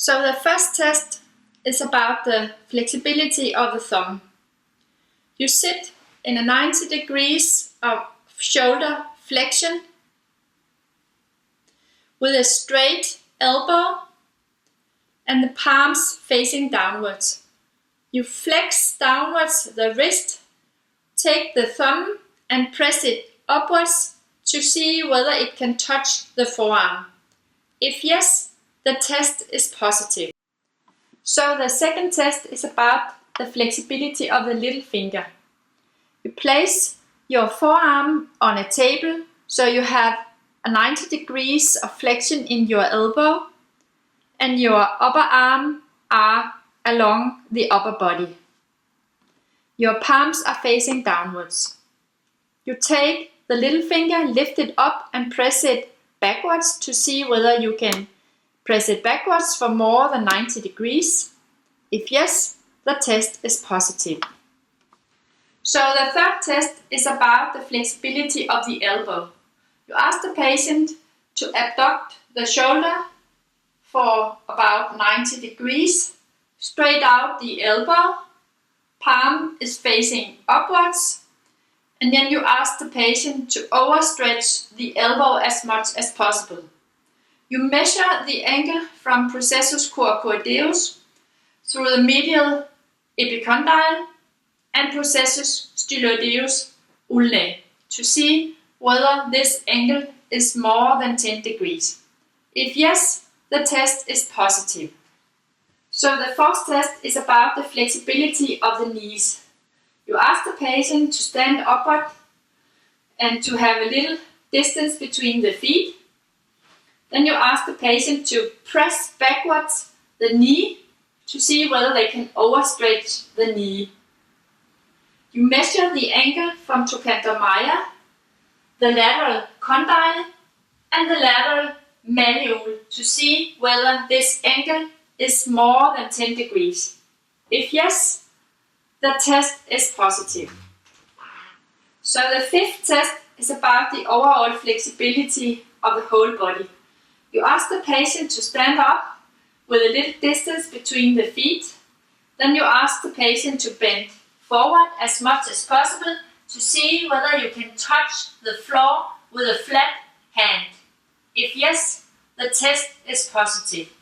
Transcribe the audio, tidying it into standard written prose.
So the first test is about the flexibility of the thumb. You sit in a 90 degrees of shoulder flexion with a straight elbow and the palms facing downwards. You flex downwards the wrist, take the thumb and press it upwards to see whether it can touch the forearm. If yes, the test is positive. So the second test is about the flexibility of the little finger. You place your forearm on a table so you have a 90 degrees of flexion in your elbow and your upper arm are along the upper body. Your palms are facing downwards. You take the little finger, lift it up and press it backwards to see whether you can press it backwards for more than 90 degrees. If yes, the test is positive. So the third test is about the flexibility of the elbow. You ask the patient to abduct the shoulder for about 90 degrees, straight out the elbow, palm is facing upwards, and then you ask the patient to overstretch the elbow as much as possible. You measure the angle from processus coracoideus through the medial epicondyle and processus styloideus ulnae to see whether this angle is more than 10 degrees. If yes, the test is positive. So the fourth test is about the flexibility of the knees. You ask the patient to stand upward and to have a little distance between the feet. Then you ask the patient to press backwards the knee to see whether they can overstretch the knee. You measure the angle from trochanter major, the lateral condyle and the lateral malleole to see whether this angle is more than 10 degrees. If yes, the test is positive. So the fifth test is about the overall flexibility of the whole body. You ask the patient to stand up with a little distance between the feet. Then you ask the patient to bend forward as much as possible to see whether you can touch the floor with a flat hand. If yes, the test is positive.